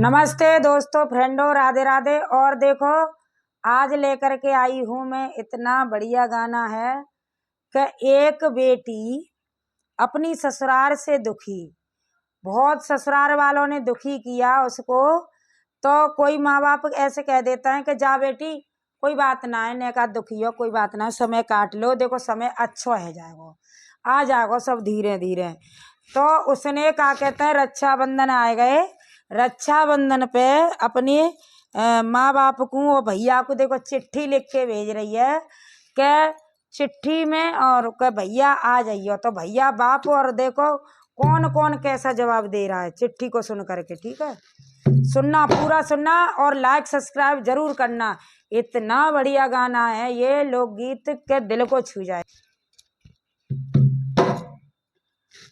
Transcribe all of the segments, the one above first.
नमस्ते दोस्तों, फ्रेंडों, राधे राधे। और देखो, आज लेकर के आई हूँ मैं इतना बढ़िया गाना है कि एक बेटी अपनी ससुराल से दुखी, बहुत ससुराल वालों ने दुखी किया उसको, तो कोई माँ बाप ऐसे कह देता है कि जा बेटी कोई बात ना है, ने का दुखी हो, कोई बात ना, समय काट लो, देखो समय अच्छा है जाएगो, आ जाएगो सब धीरे धीरे। तो उसने क्या कहते हैं, रक्षाबंधन आए गए, रक्षाबंधन पे अपनी माँ बाप को और भैया को देखो चिट्ठी लिख के भेज रही है कि चिट्ठी में और के भैया आ जाइयो। तो भैया बाप और देखो कौन कौन कैसा जवाब दे रहा है चिट्ठी को सुन करके। ठीक है, सुनना, पूरा सुनना और लाइक सब्सक्राइब जरूर करना। इतना बढ़िया गाना है ये, लोकगीत के दिल को छू जाए।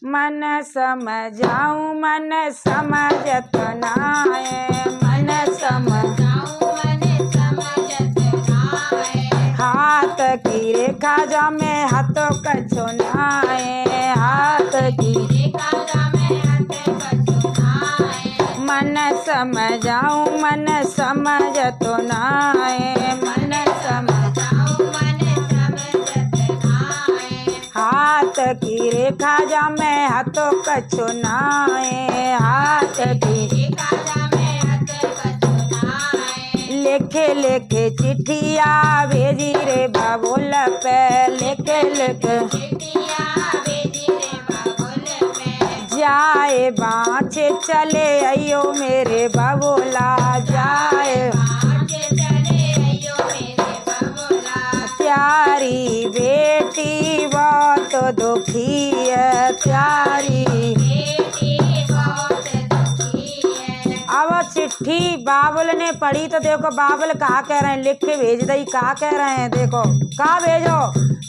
मन समझाऊं मन समझत नाए, मन समझाऊं मन समझत नाए, हाथ की रेखा जामे हाथों कछो नाए, हाथ की रेखा जामे हाथों कछो नाए, मन समझाऊं मन समझत नाए, मन समझाऊं मन समझत नाए, हाथ की रेखा जामे हाथों कछो नाए, हाथ की रेखा जामे हाथों कछो नाए, लेखे लेखे चिट्ठिया भेजी रे बाबुल पे, लेखे लेखे चिट्ठिया भेजी रे बाबुल पे, जाए बाँचे चले अयो मेरे बाबूला, जाए बाँचे चले अयो मेरे बाबूला, प्यारी बेटी बहुत दुखी है, प्यारी बेटी बहुत दुखी है। अब चिट्ठी बाबुल ने पढ़ी तो देखो बाबुल कहा कह रहे हैं, लिख के भेज दई, कहा कह रहे हैं, देखो कहा भेजो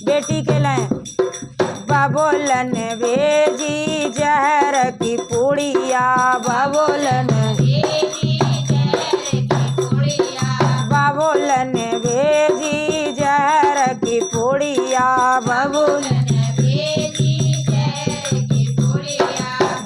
बेटी के लिए। बाबुल ने भेजी जहर की पूड़िया, बाबुल ने भेजी जहर की पूड़िया, बाबुल ने भेजी जहर की पूड़िया, बाबुल ने भेजी जहर की पूड़िया,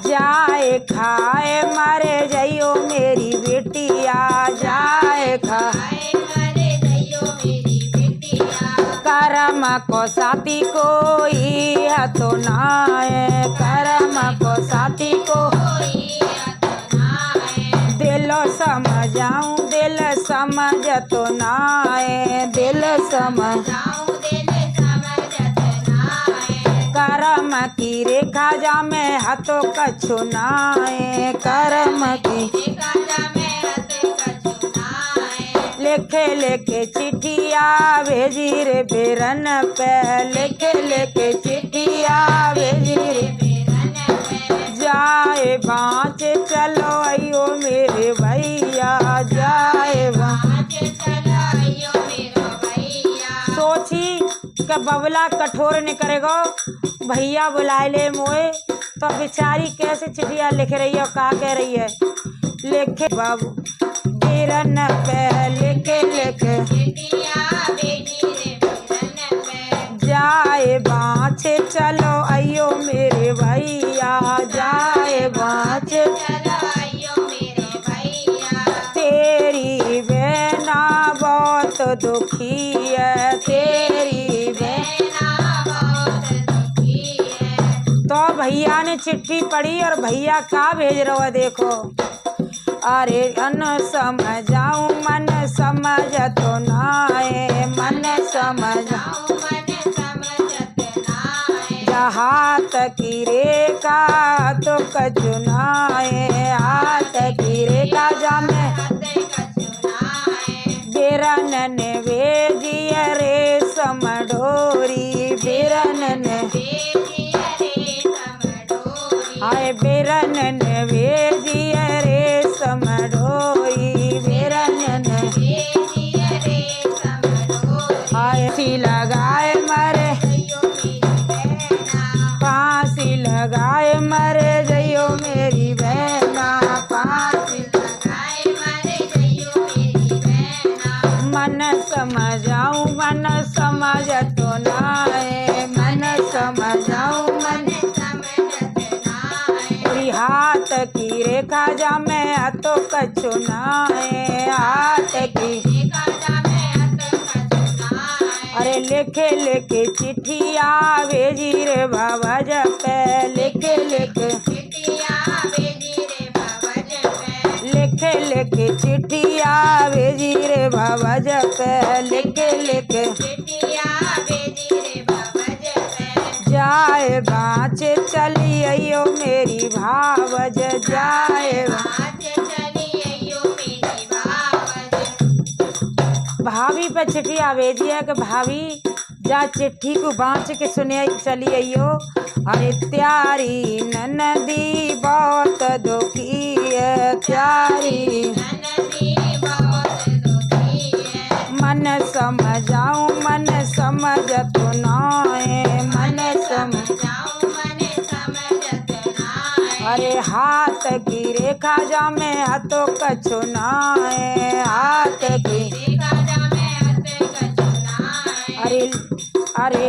जाए खाए मरे जइयो मेरी बेटिया, जाए खाए मरे जइयो मेरी बेटिया, करम को साथी कोई हतो नाए, करम को साथी कोई हतो नाए, दिल समझाऊं दिल समझतो नाए, दिल समझाऊं दिल समझतो नाए, करम की रेखा जामे हाथों कछो नाए, करम की रेखा जामे हाथों कछो नाए, लेखे लेखे चिट्ठिया भेजी रे बेरन पे, लेखे लेखे चिट्ठिया भेजी रे बेरन पे, जाए बाँचे चलो अयो मेरे भैया, जाए बाँचे चलो अयो मेरे भैया। सोची कि बबला कठोर नहीं करेगा, भैया बुलाए ले मोए, तो बेचारी कैसे चिट्ठिया लिख रही है और क्या कह रही है, लेखे बाबू बेरन पे, लेखे लेखे चिट्ठिया भेजी रे बेरन पे, जाए बाँचे चलो अयो मेरे भैया, जाए बाँचे चलो अयो मेरे भैया, तेरी बहना बहुत दुखी है, तेरी बहना बहुत दुखी है। तो भैया ने चिट्ठी पढ़ी और भैया क्या भेज रहा है, देखो, अरे अन समझाऊं मन समझतो नाए, मन समझाऊं मन समझतो नाए, हाथ की रेखा तो कछु नाए, हाथ की रेखा जामे हाथ कछु नाए, बेरन ने भेजी रे समडोरी, बेरन ने भेजी रे समडोरी, हाय बेरन ने भेजी रे समडोरी, बेरन ने भेजी रे समडोरी, हाय सी लगाए मरे फांसी लगाए मरे जइयो मेरी बहना, फांसी लगाए मरे जइयो मेरी बहना, मन समझाऊं मन समझतो नाए, मन समझाऊं मन समझतो नाए, हाथ की की रेखा जामे तो कछु नाए, हाथ की अरे लेखे लेखे चिट्ठिया भेजी रे बाबा जपे, लेखे लेखे लेखे लेखे चिट्ठिया भेजी रे बाबा जपे, लेखे लेखे जाए बाँच चली अयो मेरी भावज, जाए भाभी पे चिट्ठिया भेजी है कि भाभी जा चिट्ठी को बाँच के सुने चली अयो। अरे त्यारी ननदी बहुत दुखी है, त्यारी मन समझाऊं मन समझ तो नाए, मन समझाऊं मन समझ तो नाए। अरे हाथ की रेखा जामे तो कछु नाए, हाथ की अरे अरे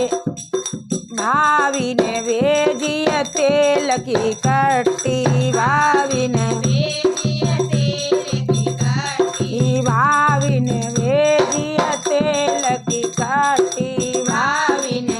भाभी ने भेजी तेल की कट्टी, भाभी ने भाभी ने भेजी तेल की कट्टी, भाभी ने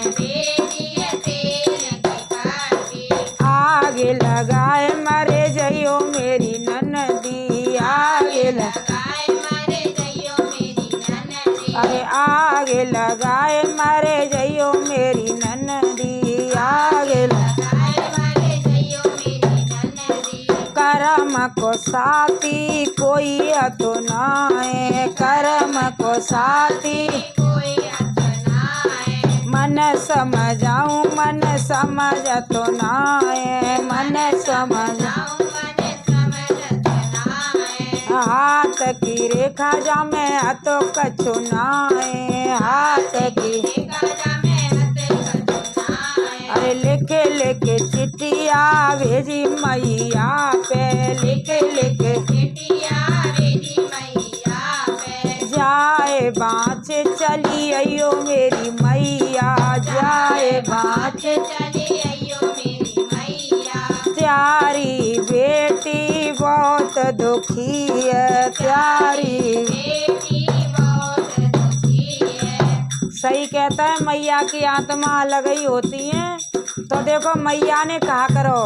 आगे लगाए मरे जइयो मेरी ननदी, आगे लगाए मरे जइयो मेरी ननदी, अरे आगे लगाए मरे जइयो मेरी ननदी, आगे लगाए मरे जइयो मेरी ननदी। करम को साथी कोई तो नाए, करम को साथी कोई तो नाए, मन समझाऊं मन समझ तो नाए, मन समझाऊं मन समझ तो नाए। हाथ की रेखा जामे तो कछु नाए, हाथ की रेखा जामे तो कछु नाए। अरे लेखे लेखे चिट्ठिया भेजी मैया पे, लेखे लेखे चिट्ठिया भेजी मैया पे, जाए बाँच चली अयो मेरी मैया, जाए बाँच चली अयो मेरी मैया। त्यारी बेटी बहुत दुखी है, त्यारी बेटी बहुत दुखी है। सही कहता है, मैया की आत्मा अलग ही होती है। तो देखो मैया ने कहा करो,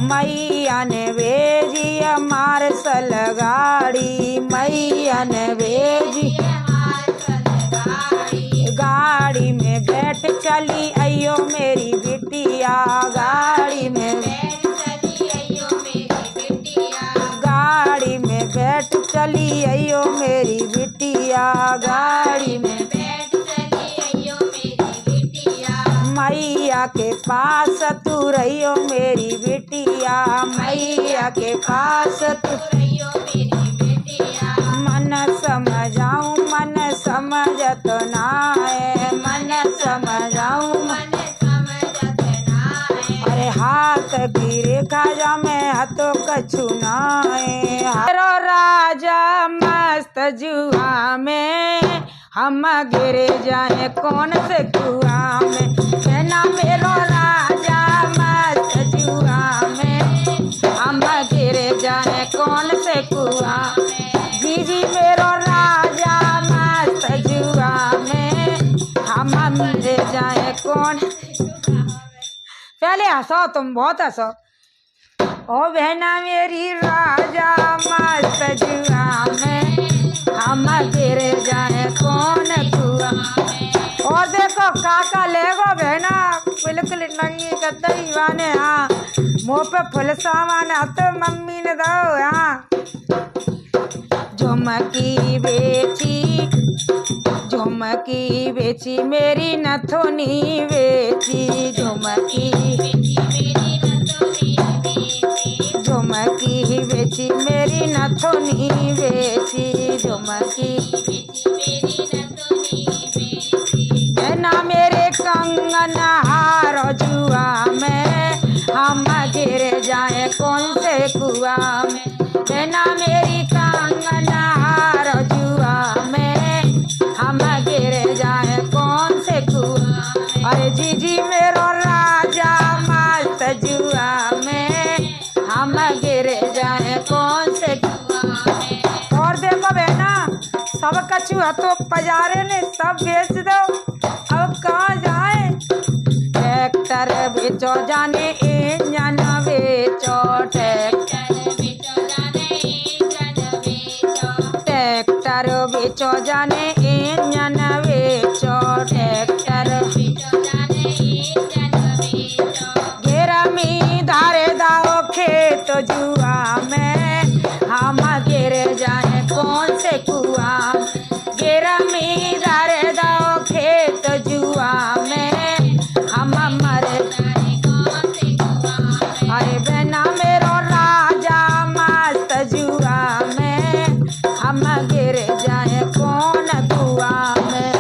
मैया ने भेजी मार्शल गाड़ी, मैया ने भेजी गाड़ी में बैठ चली अयो मेरी बिटिया, गाड़ी में बैठ चली अयो मेरी बिटिया, गाड़ी में बैठ चली अयो मेरी बिटिया, गाड़ी में बैठ चली अयो मेरी बिटिया। मैया के पास तू रहियो मेरी बिटिया, मैया के पास तू रहियो मेरी बिटिया। मन समझाऊं मन समझ तो नाए, मन समझाऊं मन समझ तो नाए। अरे हाथ की रेखा जामे तो कछु नाए। हेरो राजा मस्त जुआ में हम गिर जाए कौन से कुआं में, ना मेरो राजा मस्त जुआ में हम गिर जाए कौन से कुआं में। जी जी मेरो राजा मस्त जुआ में हम गिर जाए कौन। पहले हंसो, तुम बहुत हंसो। ओ बहना मेरी राजा मस्त जुआ में हम गिर जाए कौन कुआं में। और देखो काका लेगो बहना बिल्कुल नंगी कतई वाने, हाँ मुँह पे फुल सामान तो मम्मी ने दो। हाँ झुमकी बेची मेरी नथुनी बेची, झुमकी बेची मेरी नथुनी बेची, झुमकी ना मेरे कंगन हारो जुआ में हम गिर जाए कौन से कुआं में। ना मेरी कंगन हारो जुआ में हम गिर जाए कौन से कुआं। अरे जी जी मेरो राजा मस्त जुआ में हम गिर जाए जुआ तो पजारे ने सब बेच दो, अब कहाँ जाए। ट्रैक्टर बेचो जाने इंजन बेचो, ट्रैक्टर बेचो जाने इंजन बेचो, ट्रैक्टर घेरा में धारे दाओ खेत जुआ में, हम गिर जाए कौन से कुआं। घेरा में धारे दाओ खेत जुआ में, हम मर जाए कौन से कुआं। अरे बहना मेरो राजा मस्त जुआ में, हम गिर जाए कौन कुआं में।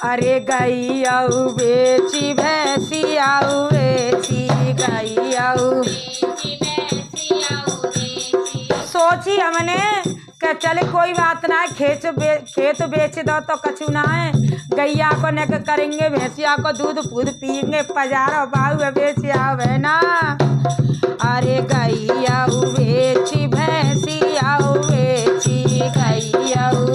अरे गैयाऊ बेची भैंसियाऊ बेची, गैयाऊ सोची हमने कि चले कोई बात ना है, खेत बेच दो तो कछु ना है। गैया को न करेंगे, भैंसिया को दूध फूद पियेंगे, पजारो बाऊ बेची आवे ना। अरे गैयाऊ बेची भैंसियाऊ बेची, गैयाऊ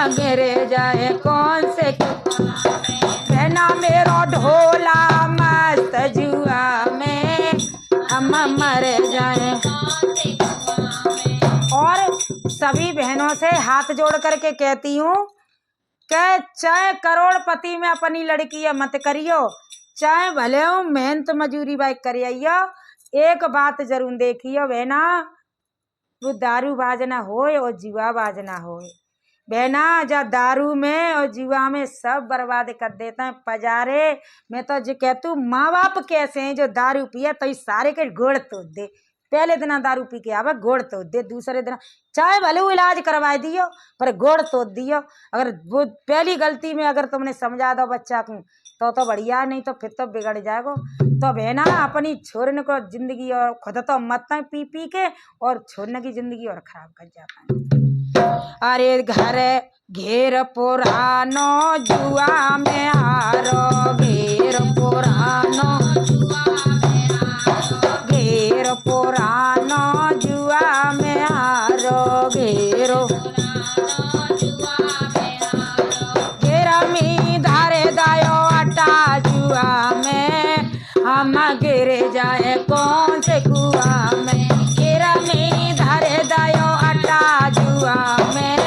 गिर जाए कौन से बहना मेरो ढोला मस्त जुआ में, हम मर जाए। और सभी बहनों से हाथ जोड़ करके कहती हूँ कि चाहे करोड़पति में अपनी लड़की है मत करियो, चाहे भले हो मेहनत मजूरी बाइक करियो, एक बात जरूर देखियो बहना, वो दारू बाजना हो और जुआ बाजना हो। बहना जा दारू में और जुआ में सब बर्बाद कर देता है। पजारे में तो जो कहतू माँ बाप कैसे हैं जो दारू पिए तो इस सारे के गोड़ तोड़ दे। पहले दिन दारू पी के आवे गोड़ तोड़ दे, दूसरे दिन चाहे भले वो इलाज करवा दियो पर गोड़ तोड़ दियो। अगर वो पहली गलती में अगर तुमने समझा दो बच्चा को तो बढ़िया, नहीं तो फिर तो बिगड़ जाएगो। तो बहना अपनी छोरने को जिंदगी और खुद तो मत पी पी के और छोरने की जिंदगी और खराब कर जाता है। अरे घर घेर पुरानो जुआ में हारो, घेर पुरानो घेर पुरानो जुआ में हारो, घेरो घेरा में धारे दायो आटा जुआ में, हम गिर जाए कौन से कुआं में। घेरा में धारे दायो आटा जुआ में,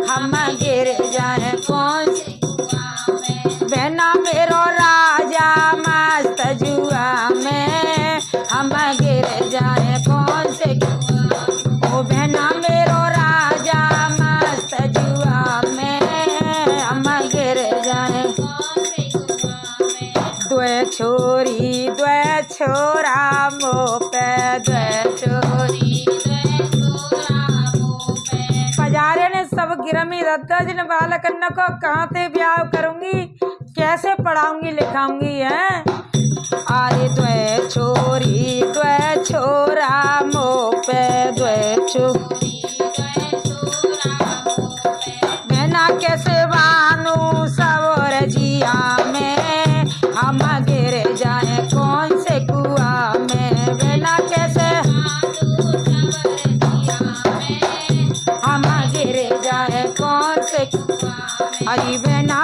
हम गिर जाए कौन से कुआं में। बहना मेरो राजा मस्त जुआ में, हम गिर जाए कौन से कुआं। ओ बहना मेरो राजा मस्त जुआ में, हम गिर जाए कौन से कुआं में। द्वे छोरी द्वे छोरा मो पे, द्वे छोरी पजारे ने सब गिरमी रद्दा जिन बालक न को कहाँ से ब्याह करूंगी, कैसे पढ़ाऊंगी लिखाऊंगी है। अरे द्वे छोरी द्वे छोरा मो पे, द्वे छोरी बहना कैसे बानू सवर जिया में, हम गिर जाए कौन से कुआं में। बहना कैसे हम गिर जाए कौन से कुआं में। अरे बहना